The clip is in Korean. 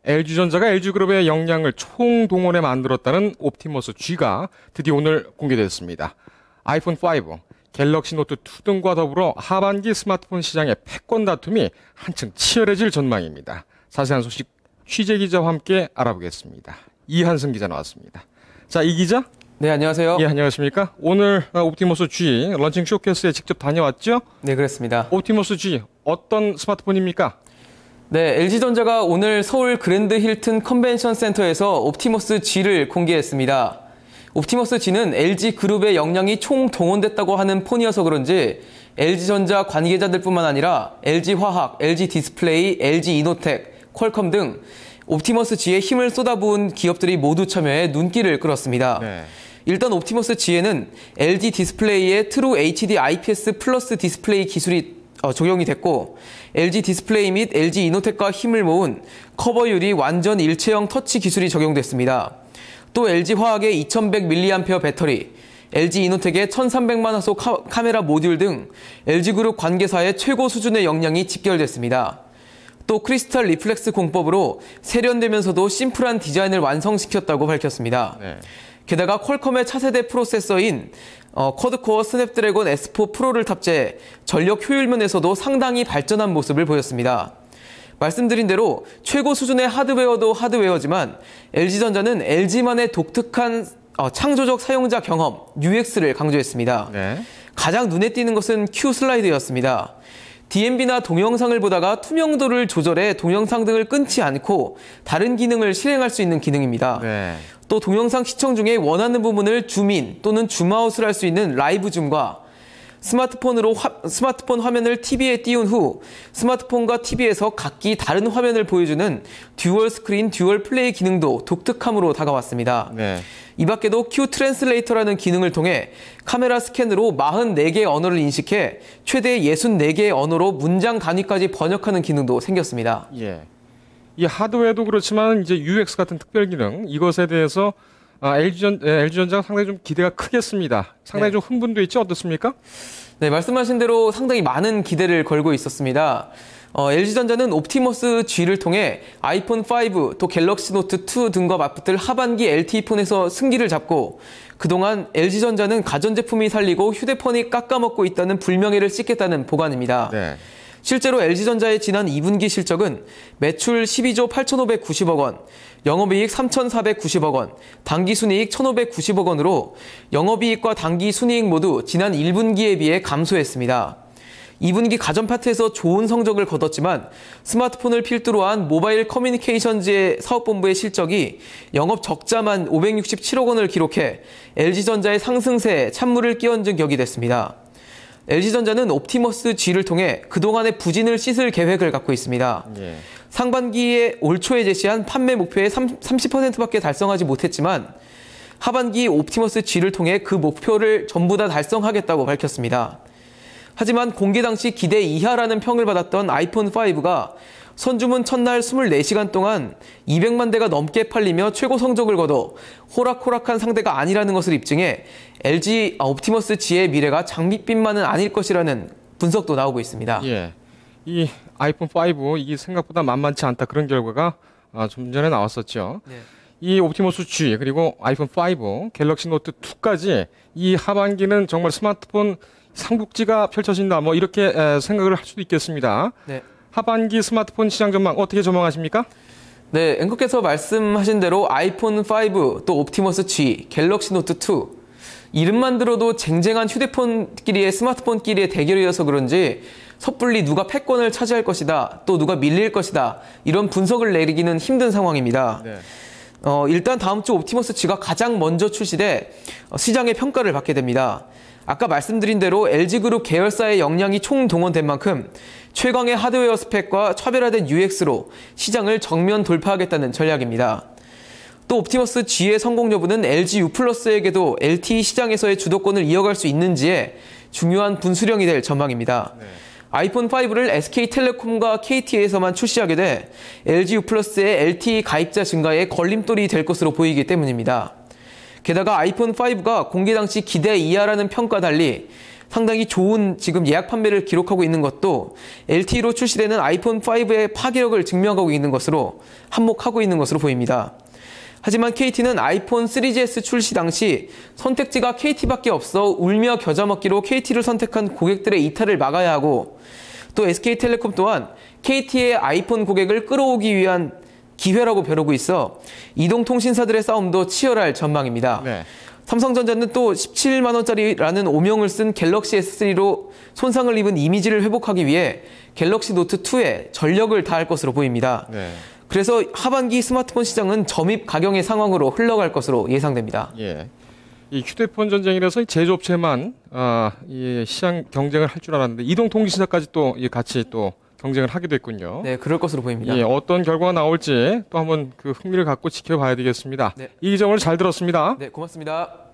LG전자가 LG그룹의 역량을 총동원해 만들었다는 옵티머스 G가 드디어 오늘 공개됐습니다. 아이폰 5, 갤럭시 노트 2 등과 더불어 하반기 스마트폰 시장의 패권 다툼이 한층 치열해질 전망입니다. 자세한 소식 취재 기자와 함께 알아보겠습니다. 이한승 기자 나왔습니다. 자, 이 기자. 네, 안녕하세요. 예, 안녕하십니까. 오늘 옵티머스 G 런칭 쇼케이스에 직접 다녀왔죠? 네, 그렇습니다. 옵티머스 G 어떤 스마트폰입니까? 네, LG전자가 오늘 서울 그랜드 힐튼 컨벤션 센터에서 옵티머스 G를 공개했습니다. 옵티머스 G는 LG그룹의 역량이 총동원됐다고 하는 폰이어서 그런지 LG전자 관계자들뿐만 아니라 LG화학, LG디스플레이, LG이노텍, 퀄컴 등 옵티머스 G에 힘을 쏟아부은 기업들이 모두 참여해 눈길을 끌었습니다. 네. 일단 옵티머스 G에는 LG 디스플레이의 트루 HD IPS 플러스 디스플레이 기술이 적용이 됐고 LG 디스플레이 및 LG 이노텍과 힘을 모은 커버 유리 완전 일체형 터치 기술이 적용됐습니다. 또 LG 화학의 2100mAh 배터리, LG 이노텍의 1300만 화소 카메라 모듈 등 LG그룹 관계사의 최고 수준의 역량이 집결됐습니다. 또 크리스탈 리플렉스 공법으로 세련되면서도 심플한 디자인을 완성시켰다고 밝혔습니다. 네. 게다가 퀄컴의 차세대 프로세서인 쿼드코어 스냅드래곤 S4 프로를 탑재해 전력 효율면에서도 상당히 발전한 모습을 보였습니다. 말씀드린 대로 최고 수준의 하드웨어도 하드웨어지만 LG전자는 LG만의 독특한 창조적 사용자 경험, UX를 강조했습니다. 네. 가장 눈에 띄는 것은 Q 슬라이드였습니다. DMB나 동영상을 보다가 투명도를 조절해 동영상 등을 끊지 않고 다른 기능을 실행할 수 있는 기능입니다. 네. 또 동영상 시청 중에 원하는 부분을 줌인 또는 줌아웃을 할 수 있는 라이브 줌과 스마트폰 화면을 TV에 띄운 후 스마트폰과 TV에서 각기 다른 화면을 보여주는 듀얼 스크린, 듀얼 플레이 기능도 독특함으로 다가왔습니다. 네. 이 밖에도 Q 트랜슬레이터라는 기능을 통해 카메라 스캔으로 44개의 언어를 인식해 최대 64개의 언어로 문장 단위까지 번역하는 기능도 생겼습니다. 예. 이 하드웨어도 그렇지만 이제 UX 같은 특별 기능 이것에 대해서 LG전자가 상당히 좀 기대가 크겠습니다. 상당히 좀 흥분도 있죠? 어떻습니까? 네, 말씀하신 대로 상당히 많은 기대를 걸고 있었습니다. LG전자는 옵티머스 G를 통해 아이폰 5, 또 갤럭시 노트 2 등과 맞붙을 하반기 LTE폰에서 승기를 잡고 그동안 LG전자는 가전제품이 살리고 휴대폰이 깎아먹고 있다는 불명예를 씻겠다는 보관입니다. 네. 실제로 LG전자의 지난 2분기 실적은 매출 12조 8,590억 원, 영업이익 3,490억 원, 당기순이익 1,590억 원으로 영업이익과 당기순이익 모두 지난 1분기에 비해 감소했습니다. 2분기 가전 파트에서 좋은 성적을 거뒀지만 스마트폰을 필두로 한 모바일 커뮤니케이션즈의 사업본부의 실적이 영업 적자만 567억 원을 기록해 LG전자의 상승세에 찬물을 끼얹은 격이 됐습니다. LG전자는 옵티머스 G를 통해 그동안의 부진을 씻을 계획을 갖고 있습니다. 예. 상반기에 올 초에 제시한 판매 목표의 30%밖에 달성하지 못했지만 하반기 옵티머스 G를 통해 그 목표를 전부 다 달성하겠다고 밝혔습니다. 하지만 공개 당시 기대 이하라는 평을 받았던 아이폰 5가 선주문 첫날 24시간 동안 200만 대가 넘게 팔리며 최고 성적을 거둬 호락호락한 상대가 아니라는 것을 입증해 LG 옵티머스 G의 미래가 장밋빛만은 아닐 것이라는 분석도 나오고 있습니다. 예, 이 아이폰 5 이게 생각보다 만만치 않다 그런 결과가 좀 전에 나왔었죠. 네. 이 옵티머스 G 그리고 아이폰 5, 갤럭시 노트 2까지 이 하반기는 정말 스마트폰 상북지가 펼쳐진다 뭐 이렇게 생각을 할 수도 있겠습니다. 네. 하반기 스마트폰 시장 전망 어떻게 전망하십니까? 네, 앵커께서 말씀하신 대로 아이폰 5, 또 옵티머스 G, 갤럭시 노트 2 이름만 들어도 쟁쟁한 휴대폰끼리의 스마트폰끼리의 대결이어서 그런지 섣불리 누가 패권을 차지할 것이다, 또 누가 밀릴 것이다 이런 분석을 내리기는 힘든 상황입니다. 네. 일단 다음 주 옵티머스 G가 가장 먼저 출시돼 시장의 평가를 받게 됩니다. 아까 말씀드린 대로 LG그룹 계열사의 역량이 총동원된 만큼 최강의 하드웨어 스펙과 차별화된 UX로 시장을 정면 돌파하겠다는 전략입니다. 또 옵티머스 G의 성공 여부는 LG U+에게도 LTE 시장에서의 주도권을 이어갈 수 있는지에 중요한 분수령이 될 전망입니다. 네. 아이폰 5를 SK텔레콤과 KT에서만 출시하게 돼 LG U+의 LTE 가입자 증가에 걸림돌이 될 것으로 보이기 때문입니다. 게다가 아이폰 5가 공개 당시 기대 이하라는 평가 달리 상당히 좋은 지금 예약 판매를 기록하고 있는 것도 LTE로 출시되는 아이폰 5의 파괴력을 증명하고 있는 것으로 한몫하고 있는 것으로 보입니다. 하지만 KT는 아이폰 3GS 출시 당시 선택지가 KT밖에 없어 울며 겨자 먹기로 KT를 선택한 고객들의 이탈을 막아야 하고, 또 SK텔레콤 또한 KT의 아이폰 고객을 끌어오기 위한 기회라고 벼르고 있어 이동통신사들의 싸움도 치열할 전망입니다. 네. 삼성전자는 또 17만 원짜리라는 오명을 쓴 갤럭시 S3로 손상을 입은 이미지를 회복하기 위해 갤럭시 노트 2에 전력을 다할 것으로 보입니다. 네. 그래서 하반기 스마트폰 시장은 점입 가경의 상황으로 흘러갈 것으로 예상됩니다. 예. 이 휴대폰 전쟁이라서 이 제조업체만 이 시장 경쟁을 할 줄 알았는데 이동통신사까지 또 같이 또 경쟁을 하게 됐군요. 네, 그럴 것으로 보입니다. 예, 어떤 결과가 나올지 또 한번 그 흥미를 갖고 지켜봐야 되겠습니다. 네. 이 기자 오늘 잘 들었습니다. 네, 고맙습니다.